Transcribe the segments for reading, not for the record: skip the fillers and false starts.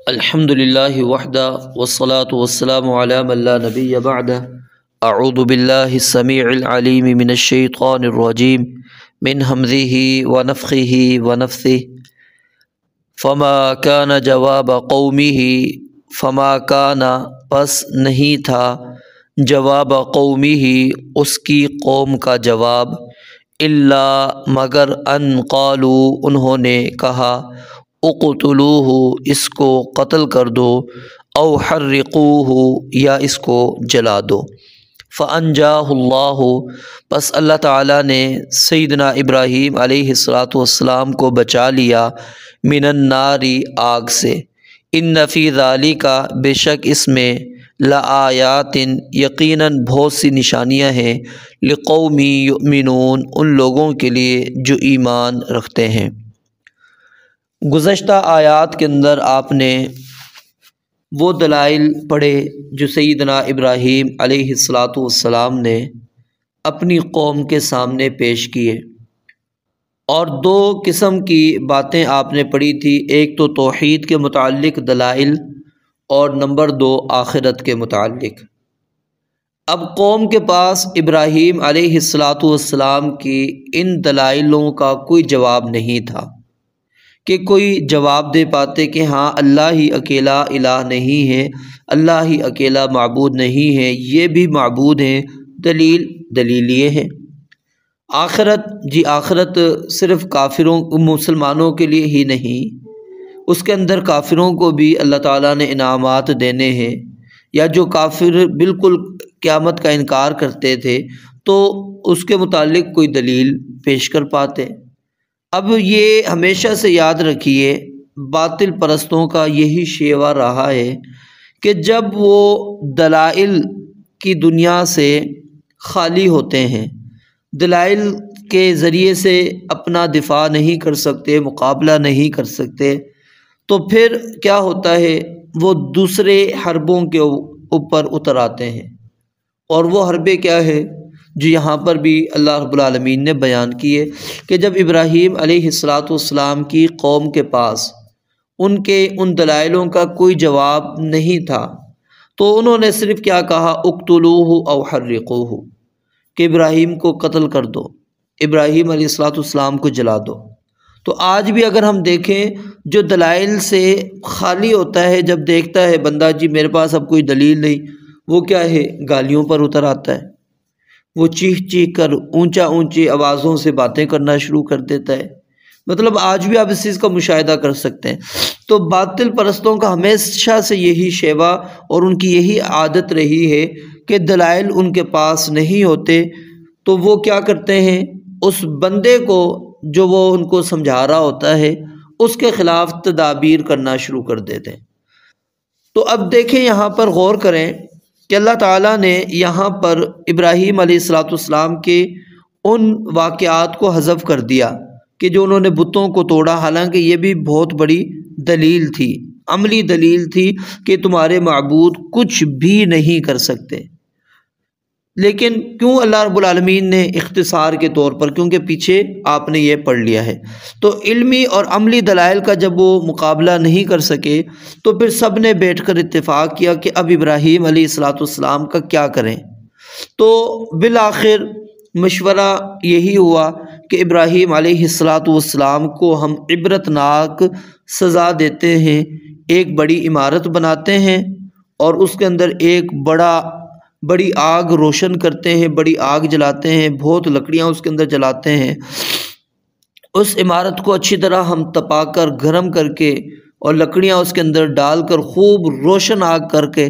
الحمدللہ وحدہ والصلاة والسلام علی من لا نبی بعدہ اعوذ باللہ السمیع العلیم من الشیطان الرجیم من حمزہ ونفخہ ونفثہ فما کان جواب قومہ فما کان پس نہیں تھا جواب قومہ اس کی قوم کا جواب الا مگر ان قالوا انہوں نے کہا اقتلوہ اس کو قتل کر دو او حرقوہ یا اس کو جلا دو فانجاہ اللہ پس اللہ تعالیٰ نے سیدنا ابراہیم علیہ السلام کو بچا لیا من النار آگ سے ان فی ذالک بے شک اس میں لآیات یقیناً بہت سی نشانیاں ہیں لقوم یؤمنون ان لوگوں کے لیے جو ایمان رکھتے ہیں۔ گزشتہ آیات کے اندر آپ نے وہ دلائل پڑھے جو سیدنا ابراہیم علیہ السلام نے اپنی قوم کے سامنے پیش کیے، اور دو قسم کی باتیں آپ نے پڑھی تھی، ایک تو توحید کے متعلق دلائل اور نمبر دو آخرت کے متعلق۔ اب قوم کے پاس ابراہیم علیہ السلام کی ان دلائلوں کا کوئی جواب نہیں تھا کہ کوئی جواب دے پاتے کہ ہاں اللہ ہی اکیلا الہ نہیں ہے، اللہ ہی اکیلا معبود نہیں ہے، یہ بھی معبود ہیں، دلیل یہ ہے۔ آخرت آخرت صرف کافروں مسلمانوں کے لیے ہی نہیں، اس کے اندر کافروں کو بھی اللہ تعالیٰ نے انعامات دینے ہیں، یا جو کافر بالکل قیامت کا انکار کرتے تھے تو اس کے متعلق کوئی دلیل پیش کر پاتے۔ اب یہ ہمیشہ سے یاد رکھیے، باطل پرستوں کا یہی شیوہ رہا ہے کہ جب وہ دلائل کی دنیا سے خالی ہوتے ہیں، دلائل کے ذریعے سے اپنا دفاع نہیں کر سکتے، مقابلہ نہیں کر سکتے، تو پھر کیا ہوتا ہے، وہ دوسرے حربوں کے اوپر اتر آتے ہیں، اور وہ حربیں کیا ہے جو یہاں پر بھی اللہ رب العالمین نے بیان کیے کہ جب ابراہیم علیہ السلام کی قوم کے پاس ان کے ان دلائلوں کا کوئی جواب نہیں تھا، تو انہوں نے صرف کیا کہا، اقتلوہ او حرقوہ، کہ ابراہیم کو قتل کر دو، ابراہیم علیہ السلام کو جلا دو۔ تو آج بھی اگر ہم دیکھیں، جو دلائل سے خالی ہوتا ہے، جب دیکھتا ہے بندہ جی میرے پاس اب کوئی دلیل نہیں، وہ کیا ہے، گالیوں پر اتر آتا ہے، وہ چیخ کر اونچی آوازوں سے باتیں کرنا شروع کر دیتا ہے۔ مطلب آج بھی آپ اس چیز کا مشاہدہ کر سکتے ہیں۔ تو باطل پرستوں کا ہمیشہ سے یہی شیوہ اور ان کی یہی عادت رہی ہے کہ دلائل ان کے پاس نہیں ہوتے تو وہ کیا کرتے ہیں، اس بندے کو جو وہ ان کو سمجھا رہا ہوتا ہے اس کے خلاف تدابیر کرنا شروع کر دیتے ہیں۔ تو اب دیکھیں، یہاں پر غور کریں کہ اللہ تعالیٰ نے یہاں پر ابراہیم علیہ السلام کے ان واقعات کو حذف کر دیا کہ جو انہوں نے بتوں کو توڑا، حالانکہ یہ بھی بہت بڑی دلیل تھی، عملی دلیل تھی کہ تمہارے معبود کچھ بھی نہیں کر سکتے، لیکن کیوں اللہ رب العالمین نے اختصار کے طور پر، کیونکہ پیچھے آپ نے یہ پڑھ لیا ہے، تو علمی اور عملی دلائل کا جب وہ مقابلہ نہیں کر سکے تو پھر سب نے بیٹھ کر اتفاق کیا کہ اب ابراہیم علیہ السلام کا کیا کریں۔ تو بالآخر مشورہ یہی ہوا کہ ابراہیم علیہ السلام کو ہم عبرتناک سزا دیتے ہیں، ایک بڑی عمارت بناتے ہیں اور اس کے اندر ایک بڑی آگ روشن کرتے ہیں، بڑی آگ جلاتے ہیں، بہت لکڑیاں اس کے اندر جلاتے ہیں، اس عمارت کو اچھی طرح ہم تپا کر گرم کر کے اور لکڑیاں اس کے اندر ڈال کر خوب روشن آگ کر کے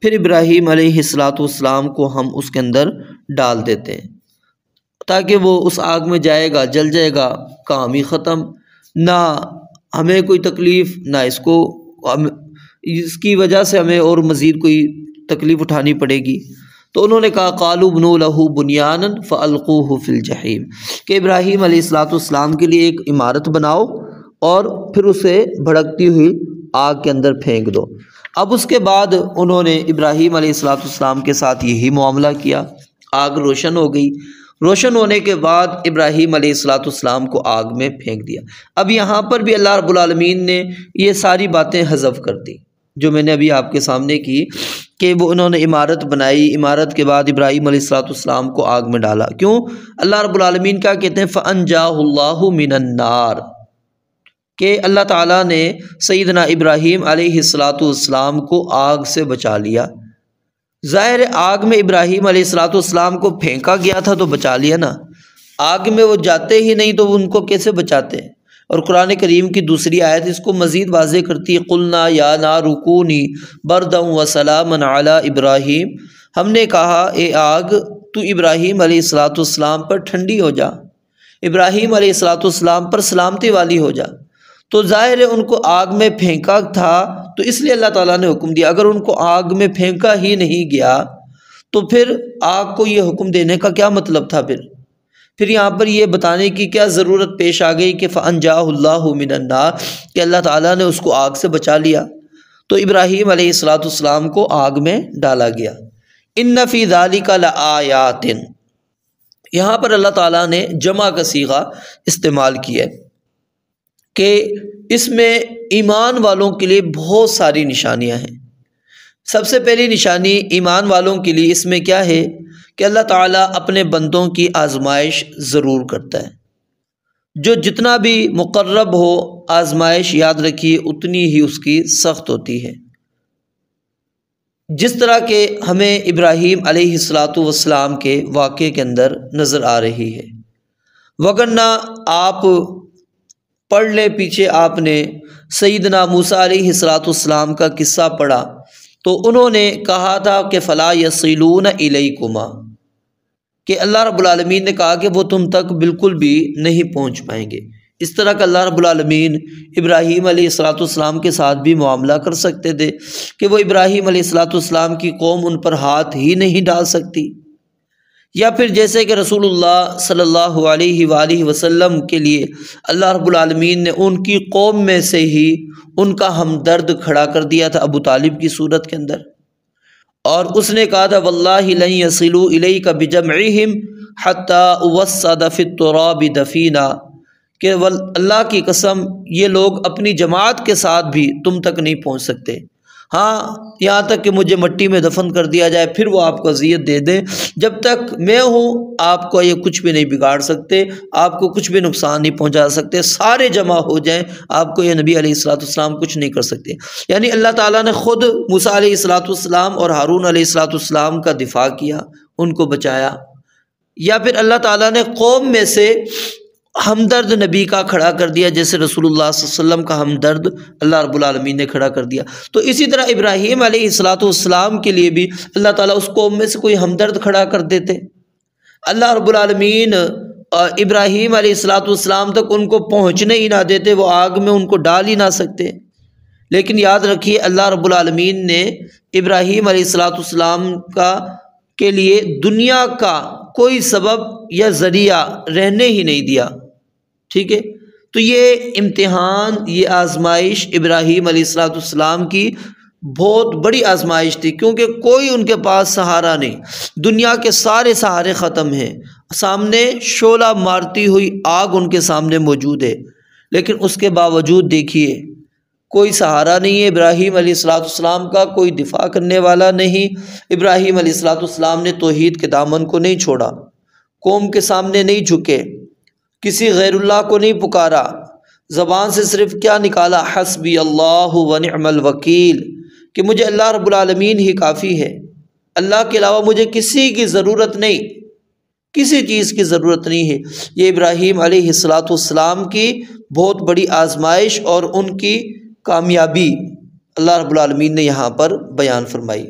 پھر ابراہیم علیہ السلام کو ہم اس کے اندر ڈال دیتے ہیں، تاکہ وہ اس آگ میں جائے گا، جل جائے گا، کام ہی ختم، نہ ہمیں کوئی تکلیف، نہ اس کی وجہ سے ہمیں اور مزید کوئی تکلیف اٹھانی پڑے گی۔ تو انہوں نے کہا قالوا ابنوا لہ بنیانا فالقوہ فی الجحیم، کہ ابراہیم علیہ السلام کے لیے ایک عمارت بناؤ اور پھر اسے بھڑکتی ہوئی آگ کے اندر پھینک دو۔ اب اس کے بعد انہوں نے ابراہیم علیہ السلام کے ساتھ یہی معاملہ کیا، آگ روشن ہو گئی روشن ہونے کے بعد ابراہیم علیہ السلام کو آگ میں پھینک دیا۔ اب یہاں پر بھی اللہ رب العالمین نے یہ ساری باتیں حذف کر دی جو میں نے ابھی آپ کے سامنے کی، کہ وہ انہوں نے عمارت بنائی، عمارت کے بعد ابراہیم علیہ السلام کو آگ میں ڈالا۔ کیوں؟ اللہ رب العالمین کیا کہتے ہیں؟ فَأَنْجَاهُ اللَّهُ مِنَ النَّارِ، کہ اللہ تعالیٰ نے سیدنا ابراہیم علیہ السلام کو آگ سے بچا لیا۔ ظاہر آگ میں ابراہیم علیہ السلام کو پھینکا گیا تھا تو بچا لیا نا، آگ میں وہ جاتے ہی نہیں تو ان کو کیسے بچاتے؟ اور قرآن کریم کی دوسری آیت اس کو مزید واضح کرتی ہے، قُلْنَا يَا نَارُ كُونِي بَرْدًا وَسَلَامًا عَلَىٰ ابراہیم، ہم نے کہا اے آگ تو ابراہیم علیہ السلام پر ٹھنڈی ہو جا، ابراہیم علیہ السلام پر سلامتی والی ہو جا۔ تو ظاہر ہے ان کو آگ میں پھینکا تھا تو اس لیے اللہ تعالیٰ نے حکم دیا۔ اگر ان کو آگ میں پھینکا ہی نہیں گیا تو پھر آگ کو یہ حکم دینے کا کیا مطلب تھا؟ پھر یہاں پر یہ بتانے کی کیا ضرورت پیش آ گئی کہ فَأَنْجَاهُ اللَّهُ مِنَ النَّارِ، کہ اللہ تعالیٰ نے اس کو آگ سے بچا لیا۔ تو ابراہیم علیہ السلام کو آگ میں ڈالا گیا۔ إِنَّ فِي ذَلِكَ لَآيَاتٍ، یہاں پر اللہ تعالیٰ نے جمع کا صیغہ استعمال کیا ہے کہ اس میں ایمان والوں کے لیے بہت ساری نشانیاں ہیں۔ سب سے پہلی نشانی ایمان والوں کے لیے اس میں کیا ہے کہ اللہ تعالیٰ اپنے بندوں کی آزمائش ضرور کرتا ہے۔ جو جتنا بھی مقرب ہو آزمائش یاد رکھیے اتنی ہی اس کی سخت ہوتی ہے۔ جس طرح کہ ہمیں ابراہیم علیہ السلام کے واقعے کے اندر نظر آ رہی ہے، وگرنہ آپ پڑھ لیں پیچھے آپ نے سیدنا موسیٰ علیہ السلام کا قصہ پڑھا تو انہوں نے کہا تھا کہ فَلَا يَصِلُونَ إِلَيْكُمَا، کہ اللہ رب العالمین نے کہا کہ وہ تم تک بالکل بھی نہیں پہنچ پائیں گے۔ اس طرح کہ اللہ رب العالمین ابراہیم علیہ السلام کے ساتھ بھی معاملہ کر سکتے تھے کہ وہ ابراہیم علیہ السلام کی قوم ان پر ہاتھ ہی نہیں ڈال سکتی، یا پھر جیسے کہ رسول اللہ صلی اللہ علیہ وآلہ وسلم کے لیے اللہ رب العالمین نے ان کی قوم میں سے ہی ان کا ہمدرد کھڑا کر دیا تھا ابو طالب کی صورت کے اندر، اور اس نے کہا تھا واللہ لن یصلوا الیک بجمعہم حتی اوسد فی التراب دفینا، کہ اللہ کی قسم یہ لوگ اپنی جماعت کے ساتھ بھی تم تک نہیں پہنچ سکتے، ہاں یہاں تک کہ مجھے مٹی میں دفن کر دیا جائے پھر وہ آپ کو اذیت دے دیں، جب تک میں ہوں آپ کو یہ کچھ بھی نہیں بگاڑ سکتے، آپ کو کچھ بھی نقصان نہیں پہنچا سکتے، سارے جمع ہو جائیں آپ کو یہ نبی علیہ السلام کچھ نہیں کر سکتے۔ یعنی اللہ تعالیٰ نے خود موسیٰ علیہ السلام اور ہارون علیہ السلام کا دفاع کیا، ان کو بچایا، یا پھر اللہ تعالیٰ نے قوم میں سے ہمدرد نبی کا کھڑا کر دیا، جیسے رسول اللہ صلی اللہ علیہ وسلم کا ہمدرد اللہ رب العالمین نے کھڑا کر دیا۔ تو اسی طرح ابراہیم علیہ السلام کے لیے بھی اللہ تعالیٰ اس قوم میں سے کوئی ہمدرد کھڑا کر دیتے، اللہ رب العالمین ابراہیم علیہ السلام تک ان کو پہنچنے ہی نہ دیتے، وہ آگ میں ان کو ڈال ہی نہ سکتے۔ لیکن یاد رکھیے اللہ رب العالمین نے ابراہیم علیہ السلام کے لیے دنیا کا کوئی سبب یا ذریعہ رہنے ہی نہیں دیا، ٹھیک ہے؟ تو یہ امتحان، یہ آزمائش ابراہیم علیہ السلام کی بہت بڑی آزمائش تھی، کیونکہ کوئی ان کے پاس سہارا نہیں، دنیا کے سارے سہارے ختم ہیں، سامنے شعلہ مارتی ہوئی آگ ان کے سامنے موجود ہے، لیکن اس کے باوجود دیکھیے کوئی سہارا نہیں ہے ابراہیم علیہ السلام کا، کوئی دفاع کرنے والا نہیں۔ ابراہیم علیہ السلام نے توحید کے دامن کو نہیں چھوڑا، قوم کے سامنے نہیں جھکے، کسی غیر اللہ کو نہیں پکارا، زبان سے صرف کیا نکالا؟ حسبی اللہ ونعم الوکیل، کہ مجھے اللہ رب العالمین ہی کافی ہے، اللہ کے علاوہ مجھے کسی کی ضرورت نہیں، کسی چیز کی ضرورت نہیں ہے۔ یہ ابراہیم علیہ السلام کی بہت بڑی آزمائش اور ان کی کامیابی اللہ رب العالمین نے یہاں پر بیان فرمائی۔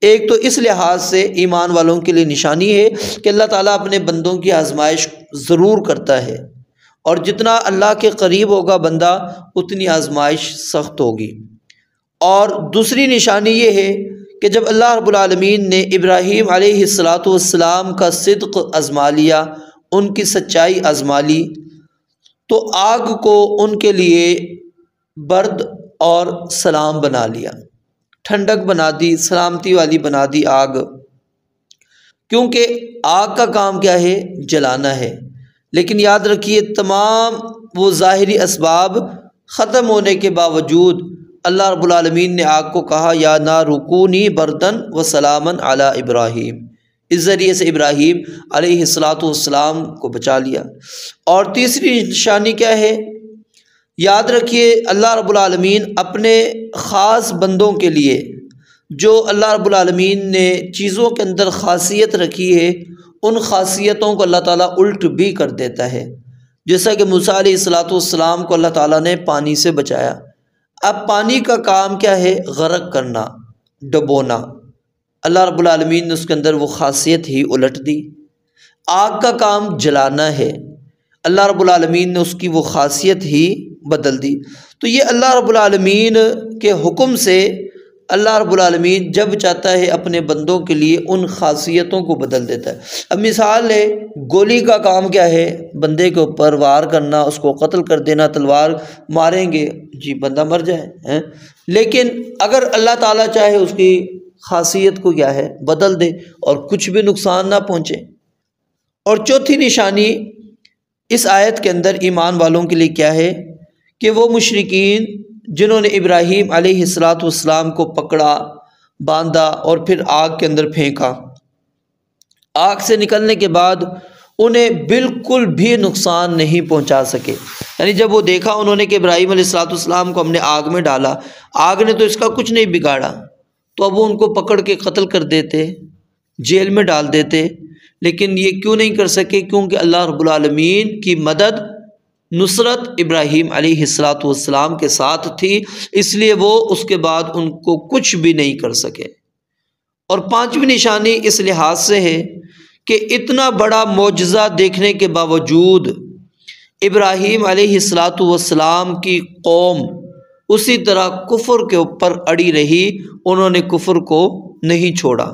ایک تو اس لحاظ سے ایمان والوں کے لیے نشانی ہے کہ اللہ تعالیٰ اپنے بندوں کی آزمائش ضرور کرتا ہے، اور جتنا اللہ کے قریب ہوگا بندہ اتنی آزمائش سخت ہوگی۔ اور دوسری نشانی یہ ہے کہ جب اللہ رب العالمین نے ابراہیم علیہ السلام کا صدق آزما لیا، ان کی سچائی آزما لی، تو آگ کو ان کے لیے برد اور سلام بنا لیا، ٹھنڈک بنا دی، سلامتی والی بنا دی آگ، کیونکہ آگ کا کام کیا ہے؟ جلانا ہے۔ لیکن یاد رکھیے تمام وہ ظاہری اسباب ختم ہونے کے باوجود اللہ رب العالمین نے آگ کو کہا یا نار کونی بردن و سلاما علی ابراہیم، اس ذریعے سے ابراہیم علیہ السلام کو بچا لیا۔ اور تیسری نشانی کیا ہے؟ یاد رکھیے اللہ رب العالمین اپنے خاص بندوں کے لیے جو اللہ رب العالمین نے چیزوں کے اندر خاصیت رکھی ہے، ان خاصیتوں کو اللہ تعالیٰ الٹ بھی کر دیتا ہے۔ جیسا کہ موسیٰ علیہ السلام کو اللہ تعالیٰ نے پانی سے بچایا۔ اب پانی کا کام کیا ہے؟ غرق کرنا، ڈبونا۔ اللہ رب العالمین نے اس کے اندر وہ خاصیت ہی الٹ دی۔ آگ کا کام جلانا ہے، اللہ رب العالمین نے اس کی وہ خاصیت ہی بدل دی۔ تو یہ اللہ رب العالمین کے حکم سے اللہ رب العالمین جب چاہتا ہے اپنے بندوں کے لیے ان خاصیتوں کو بدل دیتا ہے۔ اب مثال ہے، گولی کا کام کیا ہے؟ بندے کے اوپر وار کرنا، اس کو قتل کر دینا، تلوار ماریں گے جی بندہ مر جائے، لیکن اگر اللہ تعالیٰ چاہے اس کی خاصیت کو کیا ہے؟ بدل دے اور کچھ بھی نقصان نہ پہنچے۔ اور چوتھی نشانی اس آیت کے اندر ایمان والوں کے لیے کیا ہے کہ وہ مشرکین جنہوں نے ابراہیم علیہ السلام کو پکڑا، باندھا اور پھر آگ کے اندر پھینکا، آگ سے نکلنے کے بعد انہیں بالکل بھی نقصان نہیں پہنچا سکے۔ یعنی جب وہ دیکھا انہوں نے کہ ابراہیم علیہ السلام کو ہم نے آگ میں ڈالا، آگ نے تو اس کا کچھ نہیں بگاڑا، تو اب وہ ان کو پکڑ کے قتل کر دیتے، جیل میں ڈال دیتے، لیکن یہ کیوں نہیں کر سکے؟ کیونکہ اللہ رب العالمین کی مدد، نصرت ابراہیم علیہ السلام کے ساتھ تھی، اس لیے وہ اس کے بعد ان کو کچھ بھی نہیں کر سکے۔ اور پانچویں نشانی اس لحاظ سے ہے کہ اتنا بڑا معجزہ دیکھنے کے باوجود ابراہیم علیہ السلام کی قوم اسی طرح کفر کے اوپر اڑی رہی، انہوں نے کفر کو نہیں چھوڑا۔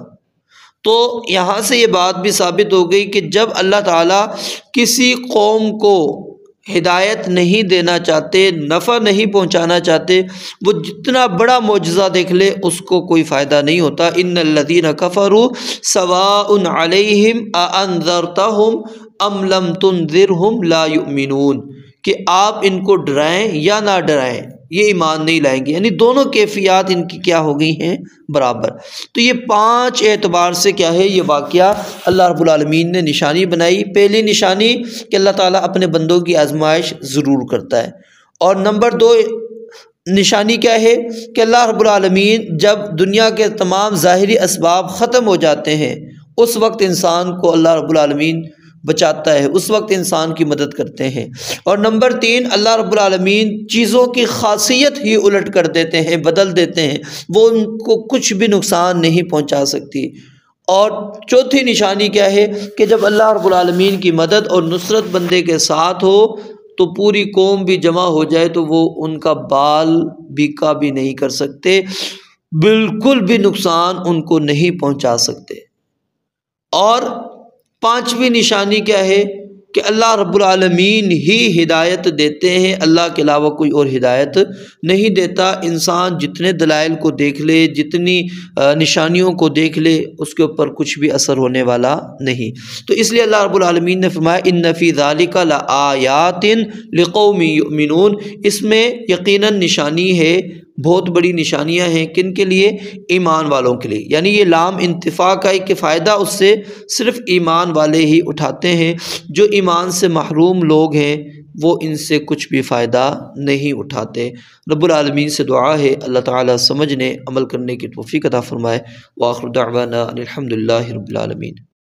تو یہاں سے یہ بات بھی ثابت ہو گئی کہ جب اللہ تعالیٰ کسی قوم کو ہدایت نہیں دینا چاہتے، نفع نہیں پہنچانا چاہتے، وہ جتنا بڑا معجزہ دیکھ لے اس کو کوئی فائدہ نہیں ہوتا۔ ان الذین کفروا سواء علیہم اانذرتہم ام لم تنذرہم لا یؤمنون، کہ آپ ان کو ڈرائیں یا نہ ڈرائیں یہ ایمان نہیں لائیں گے، یعنی دونوں کیفیات ان کی کیا ہو گئی ہیں؟ برابر۔ تو یہ پانچ اعتبار سے کیا ہے یہ واقعہ اللہ رب العالمین نے نشانی بنائی۔ پہلی نشانی کہ اللہ تعالیٰ اپنے بندوں کی آزمائش ضرور کرتا ہے، اور نمبر دو نشانی کیا ہے کہ اللہ رب العالمین جب دنیا کے تمام ظاہری اسباب ختم ہو جاتے ہیں اس وقت انسان کو اللہ رب العالمین بچاتا ہے، اس وقت انسان کی مدد کرتے ہیں۔ اور نمبر تین اللہ رب العالمین چیزوں کی خاصیت ہی الٹ کر دیتے ہیں، بدل دیتے ہیں، وہ ان کو کچھ بھی نقصان نہیں پہنچا سکتی۔ اور چوتھی نشانی کیا ہے کہ جب اللہ رب العالمین کی مدد اور نصرت بندے کے ساتھ ہو تو پوری قوم بھی جمع ہو جائے تو وہ ان کا بال بیکا بھی نہیں کر سکتے، بالکل بھی نقصان ان کو نہیں پہنچا سکتے۔ اور پانچویں نشانی کیا ہے کہ اللہ رب العالمین ہی ہدایت دیتے ہیں، اللہ کے علاوہ کوئی اور ہدایت نہیں دیتا۔ انسان جتنے دلائل کو دیکھ لے، جتنی نشانیوں کو دیکھ لے، اس کے اوپر کچھ بھی اثر ہونے والا نہیں۔ تو اس لیے اللہ رب العالمین نے فرمایا ان فی ذالک لآیات لقوم یؤمنون، اس میں یقیناً نشانی ہے، بہت بڑی نشانیاں ہیں، کن کے لیے؟ ایمان والوں کے لیے۔ یعنی یہ لام انتفاع کا ہے کہ فائدہ اس سے صرف ایمان والے ہی اٹھاتے ہیں، جو ایمان سے محروم لوگ ہیں وہ ان سے کچھ بھی فائدہ نہیں اٹھاتے۔ رب العالمین سے دعا ہے اللہ تعالیٰ سمجھنے عمل کرنے کی توفیق عطا فرمائے۔ وآخر دعوانا ان الحمد للہ رب العالمین۔